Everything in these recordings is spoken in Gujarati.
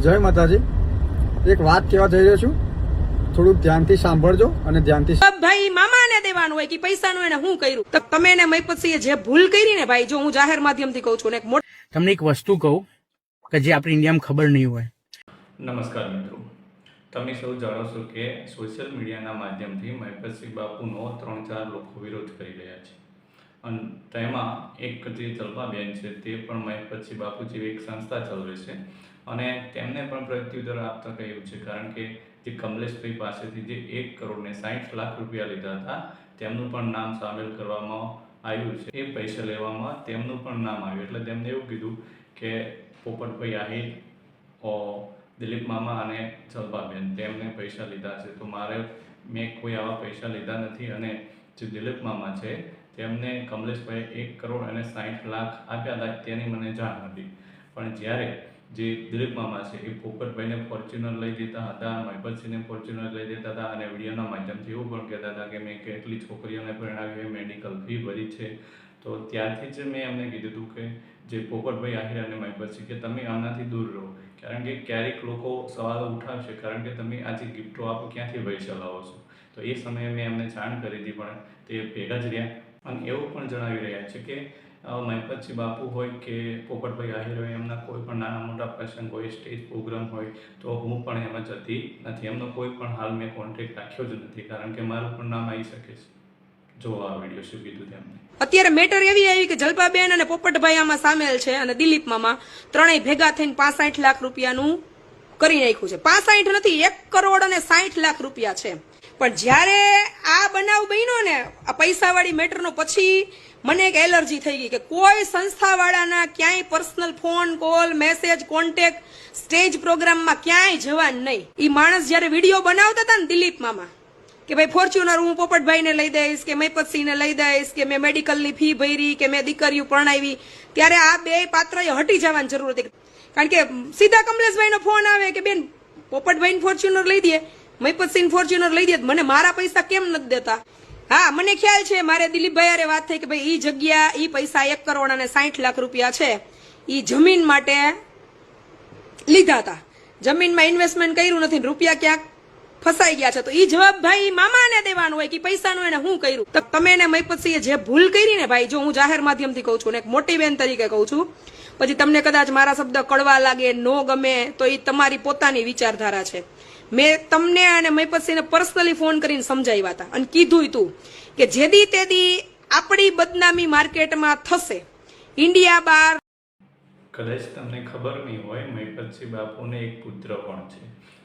જય માતાજી. એક વાત કહેવા જઈ રહ્યો છું, થોડુંક ધ્યાનથી સાંભળજો અને ધ્યાનથી. ભાઈ મામાને દેવાનું હોય કે પૈસાનું એને હું કર્યું? તો તમે ને મહિપતસિંહે જે ભૂલ કરી ને ભાઈ, જો હું જાહેર માધ્યમથી કહું છું ને તમને એક વસ્તુ કહું કે જે આપણી ઇન્ડિયામાં ખબર નહીં હોય. નમસ્કાર મિત્રો, તમે સૌ જાણો છો કે સોશિયલ મીડિયાના માધ્યમથી મહિપતસિંહ બાપુનો 3-4 લોકો વિરોધ કરી રહ્યા છે. અને તેમાં એક જે જલ્પાબેન છે તે પણ મહિપતસિંહ બાપુ જેવી એક સંસ્થા ચલાવે છે અને તેમને પણ પ્રત્યુત્તર આપતા કહ્યું છે, કારણ કે જે કમલેશભાઈ પાસેથી જે 1 કરોડ ને 60 લાખ રૂપિયા લીધા હતા તેમનું પણ નામ સામેલ કરવામાં આવ્યું છે. એ પૈસા લેવામાં તેમનું પણ નામ આવ્યું, એટલે તેમને એવું કીધું કે પોપટભાઈ આહિર, દિલીપ મામા અને જલ્પાબેન તેમને પૈસા લીધા છે. તો મેં કોઈ આવા પૈસા લીધા નથી અને જે દિલીપ મામા છે તેમને કમલેશભાઈ 1 કરોડ અને 60 લાખ આપ્યા હતા તેની મને જાણ હતી. પણ જ્યારે જે દિલીપ મામા છે એ પોપટભાઈને ફોર્ચ્યુનર લઈ દેતા હતા, મહિપતસિંહને ફોર્ચ્યુનર લઈ દેતા હતા અને વિડીયોના માધ્યમથી એવું પણ કહેતા હતા કે મેં કેટલી છોકરીઓને પરણાવી, મેડિકલ ફી ભરી છે. તો ત્યારથી જ મેં એમને કીધું હતું કે જે પોપટભાઈ આહિર અને મહિપતસિંહ કે તમે આનાથી દૂર રહો, કારણ કે ક્યારેક લોકો સવાલો ઉઠાવશે, કારણ કે તમે આજે ગિફ્ટો આપો ક્યાંથી પૈસા લાવો છો. તો એ સમયે મેં એમને જાણ કરી હતી, પણ તે ભેગા જ રહ્યા અને એવું પણ જણાવી રહ્યા છે કે મહિપતસિંહ બાપુ હોય કે પોપટભાઈ આહિર હોય, એમના કોઈ પણ નાના મોટા પ્રસંગ હોય, સ્ટેજ પ્રોગ્રામ હોય તો હું પણ એમાં જતી નથી. એમનો કોઈ પણ હાલ મેં કોન્ટેક્ટ રાખ્યો જ નથી, કારણ કે મારું પણ નામ આવી શકે છે. જો આ વિડીયો શું કીધું તેમને. અત્યારે મેટર એવી આવી કે જલ્પાબેન અને પોપટભાઈ આમાં સામેલ છે અને દિલીપ મામા ત્રણેય ભેગા થઈને 65 લાખ રૂપિયાનું કરી નાખ્યું છે. 65 નથી, 1 કરોડ અને 60 લાખ રૂપિયા છે. પણ જ્યારે આ બનાવ બન્યો ને આ પૈસાવાળી મેટરનો, પછી મને એક એલર્જી થઈ ગઈ કે કોઈ સંસ્થાવાળાના ક્યાંય personal phone call, message, contact, stage પ્રોગ્રામમાં ક્યાંય જવાનું નહીં. એ માણસ જ્યારે વિડીયો બનાવતા હતા ને દિલીપ મામા કે ભાઈ ફોર્ચ્યુનર હું પોપટભાઈને લઈ દઈશ, કે મહિપતસિંહને લઈ દઈશ, કે મેં મેડિકલની ફી ભરી, કે મેં દીકરીઓ પરણાવી, ત્યારે આ બે પાત્રએ હટી જવાની જરૂર હતી. કારણ કે સીધા કમલેશભાઈનો ફોન આવે કે બેન પોપટભાઈને ફોર્ચ્યુનર લઈ દે, મહિપતસિંહ ફોર્ચ્યુનર લઈ દે, મને મારા પૈસા કેમ નથી દેતા? હા, મને ખ્યાલ છે, મારે દિલીપભાઈ હારે વાત થઈ કે ભાઈ ઈ જગ્યા, ઈ પૈસા 1 કરોડ અને 60 લાખ રૂપિયા છે, ઈ જમીન માટે લીધા હતા. જમીનમાં ઇન્વેસ્ટમેન્ટ કર્યું નથી, રૂપિયા ક્યાંક ફસાઈ ગયા છે. તો ઈ જવાબ ભાઈ મામાને દેવાનું હોય કે પૈસાનું એને હું કર્યું? તો તમે ને મહિપતસિંહે જે ભૂલ કરી ને ભાઈ, જો હું જાહેર માધ્યમથી કહું છું ને એક મોટી બેન તરીકે કહું છું, પછી તમને કદાચ મારા શબ્દ કડવા લાગે, નો ગમે, તો એ તમારી પોતાની વિચારધારા છે. મેં તમને અને મહિપતસિંહને પર્સનલી ફોન કરીને સમજાવ્યા હતા અને કીધું તું કે જેદી તેદી આપણી બદનામી માર્કેટમાં થશે, ઇન્ડિયા બહાર. કદાચ તમને ખબર નહીં હોય, મહિપતસિંહ બાપુને એક પુત્ર પણ છે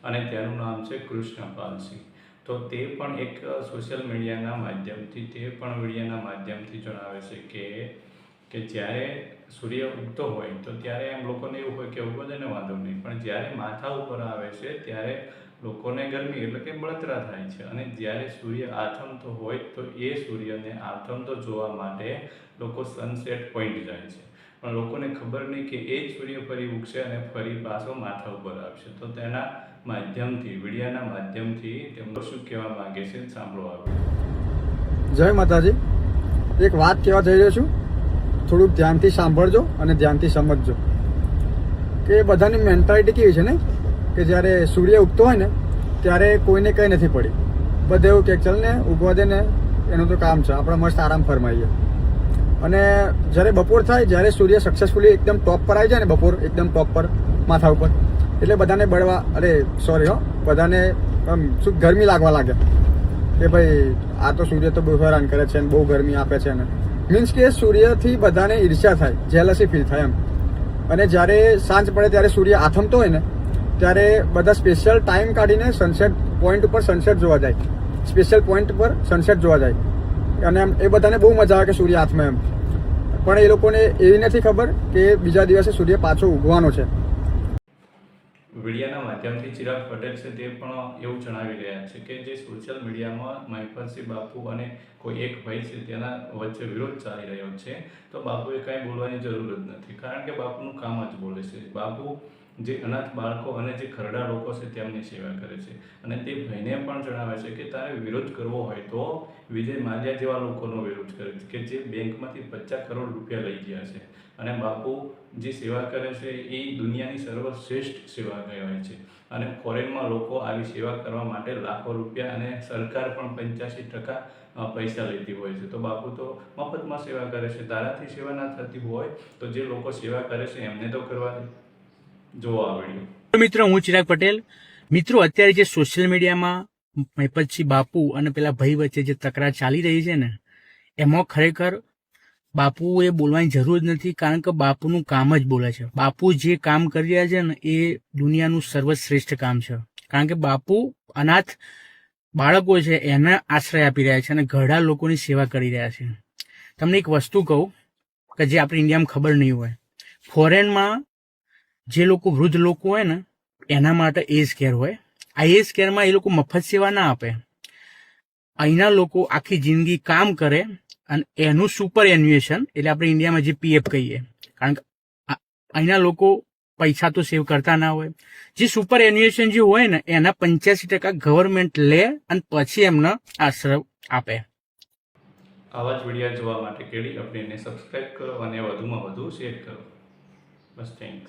અને તેનું નામ છે કૃષ્ણપાલસિંહ. તો તે પણ એક સોશિયલ મીડિયાના માધ્યમથી, તે પણ વિડીયોના માધ્યમથી જણાવે છે કે જ્યારે સૂર્ય ઉગતો હોય તો ત્યારે એમ લોકોને એવું હોય કે ઉગો ને વાંધો નહીં, પણ જ્યારે માથા ઉપર આવે છે ત્યારે લોકોને ગરમી એટલે કે બળતરા થાય છે. અને જ્યારે સૂર્ય આથમતો હોય તો એ સૂર્યને આથમતો જોવા માટે લોકો સનસેટ પોઈન્ટ જાય છે, પણ લોકોને ખબર નહીં કે એ જ સૂર્ય ફરી ઉગશે અને ફરી પાછો માથા ઉપર આવશે. તો તેના માધ્યમથી, વિડીયોના માધ્યમથી તેમનો શું કહેવા માંગે છે સાંભળો આવે. જય માતાજી. એક વાત કહેવા જઈ રહ્યો છું, થોડુંક ધ્યાનથી સાંભળજો અને ધ્યાનથી સમજજો કે બધાની મેન્ટાલિટી કેવી છે ને, કે જ્યારે સૂર્ય ઉગતો હોય ને ત્યારે કોઈને કંઈ નથી પડી, બધે એવું કે ચાલ ને ઉગવા દે ને, એનું તો કામ છે, આપણે મસ્ત આરામ ફરમાઈએ. અને જ્યારે બપોર થાય, જ્યારે સૂર્ય સક્સેસફુલી એકદમ ટોપ પર આવી જાય ને, બપોર એકદમ ટોપ પર માથા ઉપર, એટલે બધાને બધાને શું ગરમી લાગવા લાગે કે ભાઈ આ તો સૂર્ય તો બહુ હેરાન કરે છે ને બહુ ગરમી આપે છે ને, મીન્સ કે સૂર્યથી બધાને ઈર્ષ્યા થાય, જેલસી ફીલ થાય એમ. અને જ્યારે સાંજ પડે ત્યારે સૂર્ય આથમતો હોય ને ત્યારે બધા સ્પેશિયલ ટાઈમ કાઢીને સનસેટ પોઈન્ટ ઉપર સનસેટ જોવા જાય, સ્પેશિયલ પોઈન્ટ પર સનસેટ જોવા જાય. અને એમ એ બધાને બહુ મજા આવે કે સૂર્ય આથમે એમ, પણ એ લોકોને એવી નથી ખબર કે બીજા દિવસે સૂર્ય પાછો ઉગવાનો છે. વિડીયોના માધ્યમથી ચિરાગ પટેલ છે તે પણ એવું જણાવી રહ્યા છે કે જે સોશિયલ મીડિયામાં મહિપતસિંહ બાપુ અને કોઈ એક ભાઈ છે તેના વચ્ચે વિરોધ ચાલી રહ્યો છે, તો બાપુએ કાંઈ બોલવાની જરૂર જ નથી, કારણ કે બાપુનું કામ જ બોલે છે. બાપુ જે અનાથ બાળકો અને જે ખરડા લોકો છે તેમની સેવા કરે છે. અને તે ભાઈને પણ જણાવે છે કે તારે વિરોધ કરવો હોય તો વિજય માલ્યા જેવા લોકોનો વિરોધ કરે છે કે જે બેંકમાંથી 50 કરોડ રૂપિયા લઈ ગયા છે. અને બાપુ જે સેવા કરે છે એ દુનિયાની સર્વશ્રેષ્ઠ સેવા કહેવાય છે. અને ફોરેનમાં લોકો આવી સેવા કરવા માટે લાખો રૂપિયા અને સરકાર પણ 85% પૈસા લેતી હોય છે. તો બાપુ તો મફતમાં સેવા કરે છે. તારાથી સેવા ના થતી હોય તો જે લોકો સેવા કરે છે એમને તો કરવા દે. જોવો આ વિડીયો. મિત્રો, હું ચિરાગ પટેલ. મિત્રો, અત્યારે જે સોશિયલ મીડિયામાં મહિપતસિંહ બાપુ અને પેલા ભાઈ વચ્ચે જે તકરાર ચાલી રહી છે ને, એમાં ખરેખર બાપુએ બોલવાની જરૂર જ નથી, કારણ કે બાપુનું કામ જ બોલે છે. બાપુ જે કામ કરી રહ્યા છે ને એ દુનિયાનું સર્વશ્રેષ્ઠ કામ છે. કારણ કે બાપુ અનાથ બાળકો છે એને આશ્રય આપી રહ્યા છે અને ઘરડા લોકોની સેવા કરી રહ્યા છે. તમને એક વસ્તુ કહું કે જે આપણે ઇન્ડિયામાં ખબર નહીં હોય. ફોરેનમાં જે લોકો વૃદ્ધ લોકો હોય ને એના માટે એજ કેર હોય. આ એજ કેરમાં એ લોકો મફત સેવા ના આપે. અહીંના લોકો આખી જિંદગી કામ કરે અને એનું સુપર એન્યુએશન, એટલે આપણે ઇન્ડિયામાં જે પીએફ કહીએ, કારણ કે અહીંના લોકો પૈસા તો સેવ કરતા ના હોય. જે સુપર એન્યુએશન જે હોય ને એના 85% ગવર્મેન્ટ લે અને પછી એમને આશ્રય આપે. આવા જ વિડીયો જોવા માટે કેડી અપડેટને સબસ્ક્રાઇબ કરો અને વધુમાં વધુ શેર કરો. બસ થેન્ક્સ.